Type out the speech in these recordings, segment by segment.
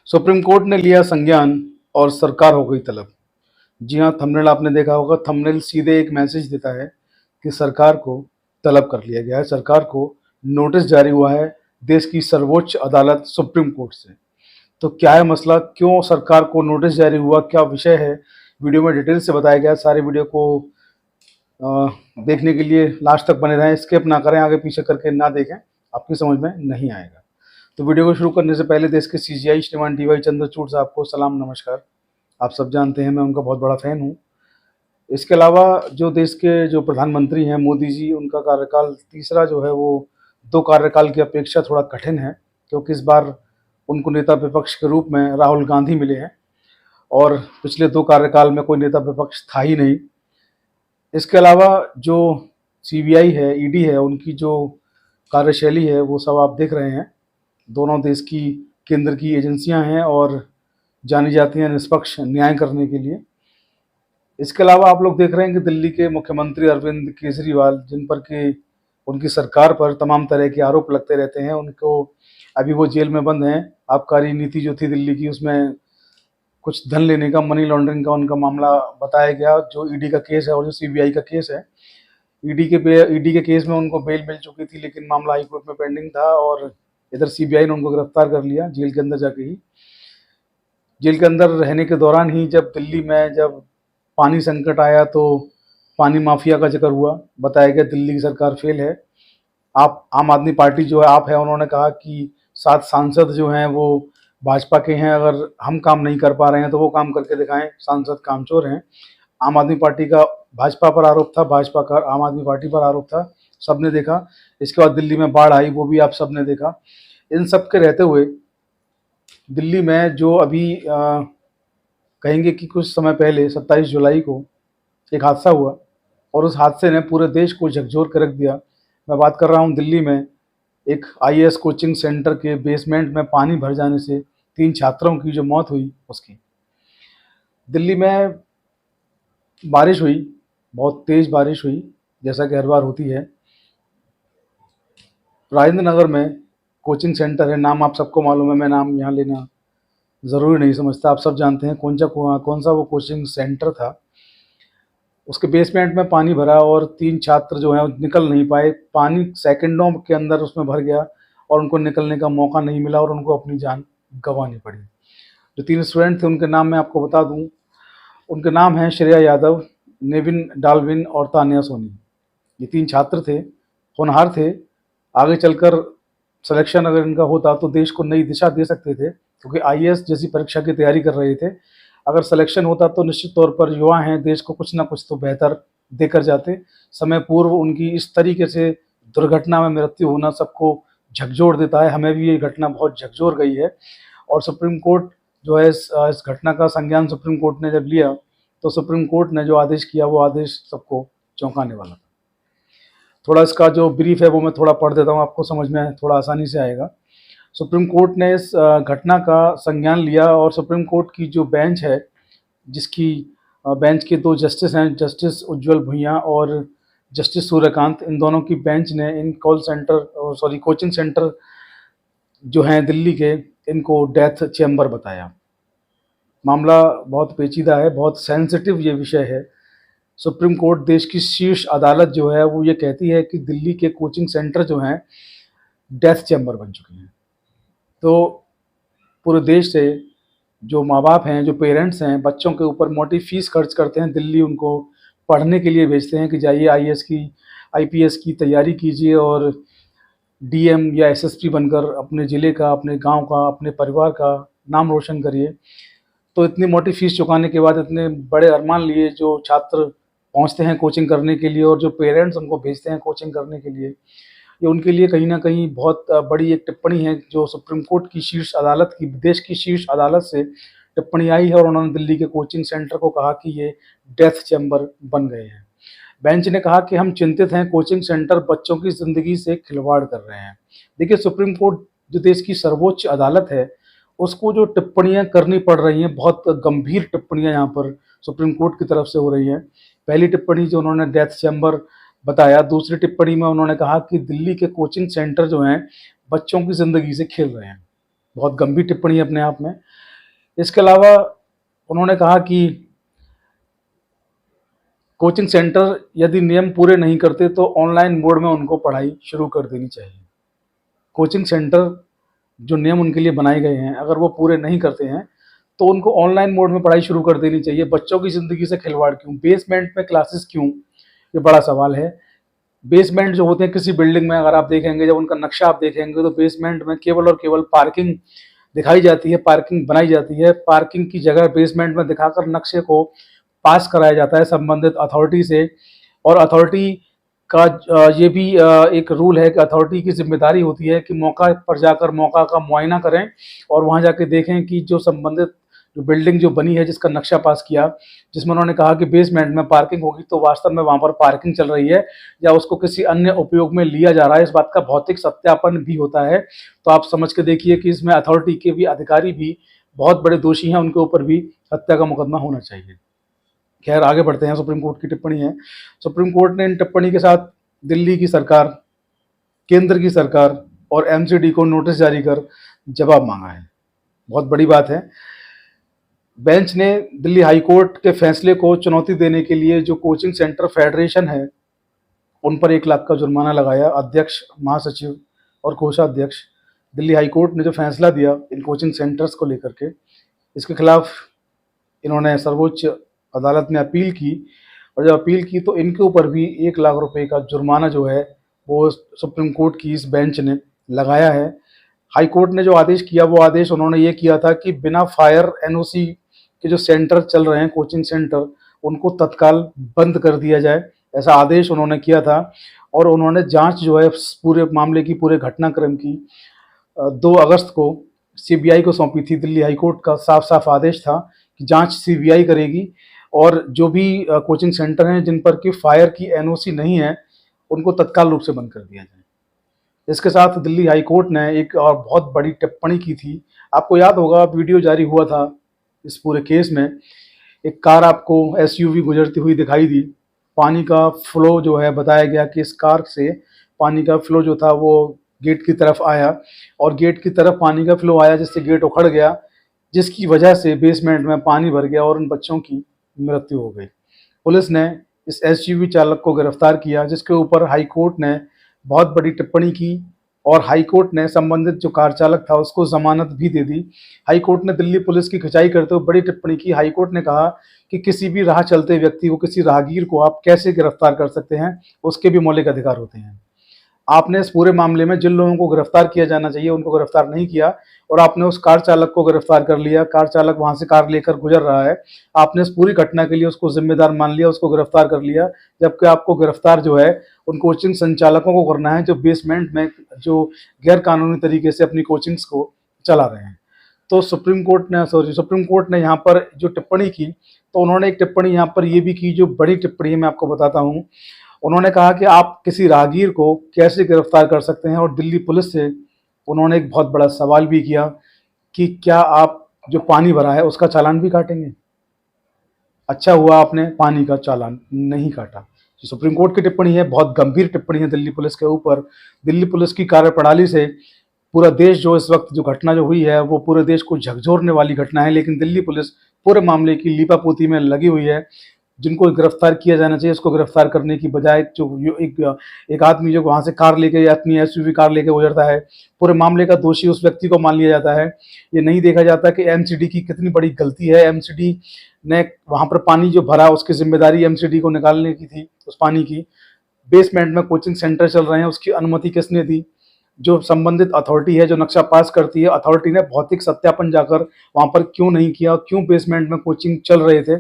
Supreme court ने लिया संज्ञान और सरकार हो गई तलब। जी हाँ, थंबनेल आपने देखा होगा। थंबनेल सीधे एक मैसेज देता है कि सरकार को तलब कर लिया गया है, सरकार को नोटिस जारी हुआ है देश की सर्वोच्च अदालत सुप्रीम कोर्ट से। तो क्या है मसला, क्यों सरकार को नोटिस जारी हुआ, क्या विषय है, वीडियो में डिटेल से बताया गया है। सारे वीडियो को देखने के लिए लास्ट तक बने रहें, स्किप ना करें, आगे पीछे करके ना देखें, आपकी समझ में नहीं आएगा। तो वीडियो को शुरू करने से पहले देश के सीजीआई श्रीमान डी वाई चंद्रचूड़ साहब को सलाम नमस्कार। आप सब जानते हैं मैं उनका बहुत बड़ा फ़ैन हूँ। इसके अलावा जो देश के जो प्रधानमंत्री हैं मोदी जी, उनका कार्यकाल तीसरा जो है वो 2 कार्यकाल की अपेक्षा थोड़ा कठिन है, क्योंकि इस बार उनको नेता विपक्ष के रूप में राहुल गांधी मिले हैं और पिछले 2 कार्यकाल में कोई नेता विपक्ष था ही नहीं। इसके अलावा जो सीबीआई है, ईडी है, उनकी जो कार्यशैली है वो सब आप देख रहे हैं। दोनों देश की केंद्र की एजेंसियां हैं और जानी जाती हैं निष्पक्ष न्याय करने के लिए। इसके अलावा आप लोग देख रहे हैं कि दिल्ली के मुख्यमंत्री अरविंद केजरीवाल, जिन पर कि उनकी सरकार पर तमाम तरह के आरोप लगते रहते हैं, उनको अभी वो जेल में बंद हैं। आबकारी नीति जो थी दिल्ली की, उसमें कुछ धन लेने का, मनी लॉन्ड्रिंग का उनका मामला बताया गया, जो ईडी का केस है और जो सीबीआई का केस है। ईडी के केस में उनको बेल मिल चुकी थी, लेकिन मामला हाई कोर्ट में पेंडिंग था और इधर सीबीआई ने उनको गिरफ्तार कर लिया जेल के अंदर जाके ही। जेल के अंदर रहने के दौरान ही जब दिल्ली में जब पानी संकट आया तो पानी माफिया का जिक्र हुआ, बताया गया दिल्ली की सरकार फेल है। आप आम आदमी पार्टी जो है आप है, उन्होंने कहा कि 7 सांसद जो हैं वो भाजपा के हैं, अगर हम काम नहीं कर पा रहे हैं तो वो काम करके दिखाएं, सांसद कामचोर हैं। आम आदमी पार्टी का भाजपा पर आरोप था, भाजपा का आम आदमी पार्टी पर आरोप था, सबने देखा। इसके बाद दिल्ली में बाढ़ आई, वो भी आप सबने देखा। इन सब के रहते हुए दिल्ली में जो अभी कहेंगे कि कुछ समय पहले 27 जुलाई को एक हादसा हुआ और उस हादसे ने पूरे देश को झकझोर कर रख दिया। मैं बात कर रहा हूँ दिल्ली में एक आईएएस कोचिंग सेंटर के बेसमेंट में पानी भर जाने से 3 छात्रों की जो मौत हुई उसकी। दिल्ली में बारिश हुई, बहुत तेज़ बारिश हुई, जैसा कि हर बार होती है। राजेंद्र नगर में कोचिंग सेंटर है, नाम आप सबको मालूम है, मैं नाम यहाँ लेना ज़रूरी नहीं समझता, आप सब जानते हैं कौन सा वो कोचिंग सेंटर था। उसके बेसमेंट में पानी भरा और 3 छात्र जो हैं निकल नहीं पाए। पानी सेकंडों के अंदर उसमें भर गया और उनको निकलने का मौका नहीं मिला और उनको अपनी जान गंवानी पड़ी। जो 3 स्टूडेंट थे उनके नाम मैं आपको बता दूं, उनके नाम हैं श्रेया यादव, नेविन डाल्विन और तानिया सोनी। ये 3 छात्र थे, होनहार थे। आगे चलकर सिलेक्शन अगर इनका होता तो देश को नई दिशा दे सकते थे, क्योंकि आईएएस जैसी परीक्षा की तैयारी कर रहे थे। अगर सिलेक्शन होता तो निश्चित तौर पर युवा हैं, देश को कुछ ना कुछ तो बेहतर देकर जाते। समय पूर्व उनकी इस तरीके से दुर्घटना में मृत्यु होना सबको झकझोर देता है। हमें भी ये घटना बहुत झकझोर गई है और सुप्रीम कोर्ट जो है इस घटना का संज्ञान सुप्रीम कोर्ट ने जब लिया तो सुप्रीम कोर्ट ने जो आदेश किया वो आदेश सबको चौंकाने वाला था। थोड़ा इसका जो ब्रीफ है वो मैं थोड़ा पढ़ देता हूँ, आपको समझ में थोड़ा आसानी से आएगा। सुप्रीम कोर्ट ने इस घटना का संज्ञान लिया और सुप्रीम कोर्ट की जो बेंच है, जिसकी बेंच के 2 जस्टिस हैं, जस्टिस उज्ज्वल भुइयां और जस्टिस सूर्यकांत, इन दोनों की बेंच ने इन कोचिंग सेंटर जो हैं दिल्ली के, इनको डेथ चैम्बर बताया। मामला बहुत पेचीदा है, बहुत सेंसिटिव ये विषय है। सुप्रीम कोर्ट, देश की शीर्ष अदालत जो है वो ये कहती है कि दिल्ली के कोचिंग सेंटर जो हैं डेथ चैम्बर बन चुके हैं। तो पूरे देश से जो माँ बाप हैं, जो पेरेंट्स हैं, बच्चों के ऊपर मोटी फीस खर्च करते हैं, दिल्ली उनको पढ़ने के लिए भेजते हैं कि जाइए आईएएस की, आईपीएस की तैयारी कीजिए और डीएम या एसएसपी बनकर अपने ज़िले का, अपने गांव का, अपने परिवार का नाम रोशन करिए। तो इतनी मोटी फीस चुकाने के बाद इतने बड़े अरमान लिए जो छात्र पहुंचते हैं कोचिंग करने के लिए और जो पेरेंट्स उनको भेजते हैं कोचिंग करने के लिए, ये उनके लिए कहीं ना कहीं बहुत बड़ी एक टिप्पणी है जो सुप्रीम कोर्ट की शीर्ष अदालत की, देश की शीर्ष अदालत से टिप्पणी आई है और उन्होंने दिल्ली के कोचिंग सेंटर को कहा कि ये डेथ चैम्बर बन गए हैं। बेंच ने कहा कि हम चिंतित हैं, कोचिंग सेंटर बच्चों की ज़िंदगी से खिलवाड़ कर रहे हैं। देखिए, सुप्रीम कोर्ट जो देश की सर्वोच्च अदालत है, उसको जो टिप्पणियां करनी पड़ रही हैं, बहुत गंभीर टिप्पणियां यहाँ पर सुप्रीम कोर्ट की तरफ से हो रही हैं। पहली टिप्पणी जो उन्होंने डेथ चैम्बर बताया, दूसरी टिप्पणी में उन्होंने कहा कि दिल्ली के कोचिंग सेंटर जो हैं बच्चों की ज़िंदगी से खेल रहे हैं। बहुत गंभीर टिप्पणी है अपने आप में। इसके अलावा उन्होंने कहा कि कोचिंग सेंटर यदि नियम पूरे नहीं करते तो ऑनलाइन मोड में उनको पढ़ाई शुरू कर देनी चाहिए। कोचिंग सेंटर जो नियम उनके लिए बनाए गए हैं, अगर वो पूरे नहीं करते हैं तो उनको ऑनलाइन मोड में पढ़ाई शुरू कर देनी चाहिए। बच्चों की ज़िंदगी से खिलवाड़ क्यों? बेसमेंट में क्लासेस क्यों? ये बड़ा सवाल है। बेसमेंट जो होते हैं किसी बिल्डिंग में, अगर आप देखेंगे, जब उनका नक्शा आप देखेंगे तो बेसमेंट में केवल और केवल पार्किंग दिखाई जाती है, पार्किंग बनाई जाती है। पार्किंग की जगह बेसमेंट में दिखाकर नक्शे को पास कराया जाता है संबंधित अथॉरिटी से। और अथॉरिटी का ये भी एक रूल है कि अथॉरिटी की जिम्मेदारी होती है कि मौका पर जाकर मौका का मुआयना करें और वहाँ जाके देखें कि जो संबंधित जो बिल्डिंग जो बनी है, जिसका नक्शा पास किया, जिसमें उन्होंने कहा कि बेसमेंट में पार्किंग होगी, तो वास्तव में वहाँ पर पार्किंग चल रही है या उसको किसी अन्य उपयोग में लिया जा रहा है, इस बात का भौतिक सत्यापन भी होता है। तो आप समझ के देखिए कि इसमें अथॉरिटी के भी अधिकारी भी बहुत बड़े दोषी हैं, उनके ऊपर भी हत्या का मुकदमा होना चाहिए। खैर, आगे बढ़ते हैं। सुप्रीम कोर्ट की टिप्पणी है। सुप्रीम कोर्ट ने इन टिप्पणी के साथ दिल्ली की सरकार, केंद्र की सरकार और एमसीडी को नोटिस जारी कर जवाब मांगा है। बहुत बड़ी बात है। बेंच ने दिल्ली हाई कोर्ट के फैसले को चुनौती देने के लिए जो कोचिंग सेंटर फेडरेशन है, उन पर 1 लाख का जुर्माना लगाया। अध्यक्ष, महासचिव और कोषाध्यक्ष, दिल्ली हाई कोर्ट ने जो फैसला दिया इन कोचिंग सेंटर्स को लेकर के, इसके खिलाफ इन्होंने सर्वोच्च अदालत में अपील की और जब अपील की तो इनके ऊपर भी 1 लाख रुपए का जुर्माना जो है वो सुप्रीम कोर्ट की इस बेंच ने लगाया है। हाई कोर्ट ने जो आदेश किया, वो आदेश उन्होंने ये किया था कि बिना फायर एनओसी के जो सेंटर चल रहे हैं, कोचिंग सेंटर, उनको तत्काल बंद कर दिया जाए, ऐसा आदेश उन्होंने किया था। और उन्होंने जांच जो है पूरे मामले की, पूरे घटनाक्रम की 2 अगस्त को सीबीआई को सौंपी थी। दिल्ली हाई कोर्ट का साफ साफ आदेश था कि जांच सीबीआई करेगी और जो भी कोचिंग सेंटर हैं जिन पर कि फायर की एनओसी नहीं है, उनको तत्काल रूप से बंद कर दिया जाए। इसके साथ दिल्ली हाई कोर्ट ने एक और बहुत बड़ी टिप्पणी की थी। आपको याद होगा, वीडियो जारी हुआ था इस पूरे केस में। एक कार आपको एसयूवी गुजरती हुई दिखाई दी। पानी का फ्लो जो है, बताया गया कि इस कार से पानी का फ्लो जो था वो गेट की तरफ आया और गेट की तरफ पानी का फ्लो आया, जिससे गेट उखड़ गया, जिसकी वजह से बेसमेंट में पानी भर गया और उन बच्चों की मृत्यु हो गई। पुलिस ने इस एसयूवी चालक को गिरफ्तार किया, जिसके ऊपर हाई कोर्ट ने बहुत बड़ी टिप्पणी की और हाई कोर्ट ने संबंधित जो कार चालक था उसको जमानत भी दे दी। हाई कोर्ट ने दिल्ली पुलिस की खिंचाई करते हुए बड़ी टिप्पणी की। हाई कोर्ट ने कहा कि किसी भी राह चलते व्यक्ति को, किसी राहगीर को आप कैसे गिरफ्तार कर सकते हैं, उसके भी मौलिक अधिकार होते हैं। आपने इस पूरे मामले में जिन लोगों को गिरफ्तार किया जाना चाहिए उनको गिरफ्तार नहीं किया और आपने उस कार चालक को गिरफ्तार कर लिया। कार चालक वहां से कार लेकर गुजर रहा है, आपने इस पूरी घटना के लिए उसको जिम्मेदार मान लिया, उसको गिरफ्तार कर लिया, जबकि आपको गिरफ्तार जो है उन कोचिंग संचालकों को करना है जो बेसमेंट में जो गैर कानूनी तरीके से अपनी कोचिंग्स को चला रहे हैं। तो सुप्रीम कोर्ट ने यहाँ पर जो टिप्पणी की, तो उन्होंने एक टिप्पणी यहाँ पर ये भी की जो बड़ी टिप्पणी है, मैं आपको बताता हूँ। उन्होंने कहा कि आप किसी राहगीर को कैसे गिरफ्तार कर सकते हैं और दिल्ली पुलिस से उन्होंने एक बहुत बड़ा सवाल भी किया कि क्या आप जो पानी भरा है उसका चालान भी काटेंगे। अच्छा हुआ आपने पानी का चालान नहीं काटा। जो सुप्रीम कोर्ट की टिप्पणी है, बहुत गंभीर टिप्पणी है दिल्ली पुलिस के ऊपर। दिल्ली पुलिस की कार्यप्रणाली से पूरा देश, जो इस वक्त जो घटना जो हुई है वो पूरे देश को झकझोरने वाली घटना है, लेकिन दिल्ली पुलिस पूरे मामले की लीपापोती में लगी हुई है। जिनको गिरफ्तार किया जाना चाहिए उसको गिरफ्तार करने की बजाय जो एक आदमी जो वहाँ से कार लेके या अपनी एसयूवी कार लेके गुजरता है, पूरे मामले का दोषी उस व्यक्ति को मान लिया जाता है। ये नहीं देखा जाता कि एमसीडी की कितनी बड़ी गलती है। एमसीडी ने वहाँ पर पानी जो भरा उसकी जिम्मेदारी एमसीडी को निकालने की थी, उस पानी की। बेसमेंट में कोचिंग सेंटर चल रहे हैं, उसकी अनुमति किसने दी? जो संबंधित अथॉरिटी है, जो नक्शा पास करती है, अथॉरिटी ने भौतिक सत्यापन जाकर वहाँ पर क्यों नहीं किया? क्यों बेसमेंट में कोचिंग चल रहे थे?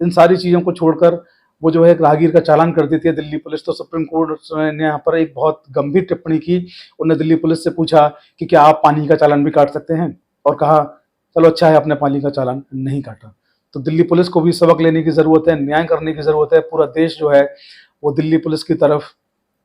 इन सारी चीज़ों को छोड़कर वो जो है एक राहगीर का चालान कर देती है दिल्ली पुलिस। तो सुप्रीम कोर्ट ने यहाँ पर एक बहुत गंभीर टिप्पणी की। उन्होंने दिल्ली पुलिस से पूछा कि क्या आप पानी का चालान भी काट सकते हैं, और कहा चलो अच्छा है आपने पानी का चालान नहीं काटा। तो दिल्ली पुलिस को भी सबक लेने की ज़रूरत है, न्याय करने की ज़रूरत है। पूरा देश जो है वो दिल्ली पुलिस की तरफ,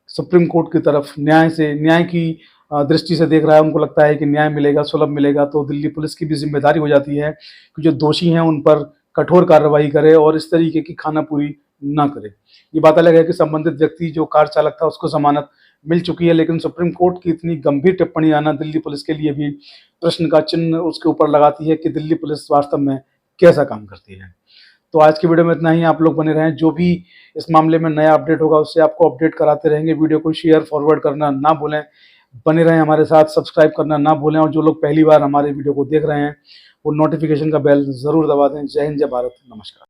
सुप्रीम कोर्ट की तरफ न्याय की दृष्टि से देख रहा है। उनको लगता है कि न्याय मिलेगा, सुलभ मिलेगा। तो दिल्ली पुलिस की भी जिम्मेदारी हो जाती है कि जो दोषी हैं उन पर कठोर कार्रवाई करे और इस तरीके की खानापूरी ना करे। ये बात अलग है कि संबंधित व्यक्ति जो कार चालक था उसको जमानत मिल चुकी है, लेकिन सुप्रीम कोर्ट की इतनी गंभीर टिप्पणी आना दिल्ली पुलिस के लिए भी प्रश्न का चिन्ह उसके ऊपर लगाती है कि दिल्ली पुलिस वास्तव में कैसा काम करती है। तो आज की वीडियो में इतना ही। आप लोग बने रहें, जो भी इस मामले में नया अपडेट होगा उससे आपको अपडेट कराते रहेंगे। वीडियो को शेयर फॉरवर्ड करना ना भूलें, बने रहें हमारे साथ, सब्सक्राइब करना ना भूलें, और जो लोग पहली बार हमारे वीडियो को देख रहे हैं वो नोटिफिकेशन का बेल ज़रूर दबा दें। जय हिंद, जय भारत, नमस्कार।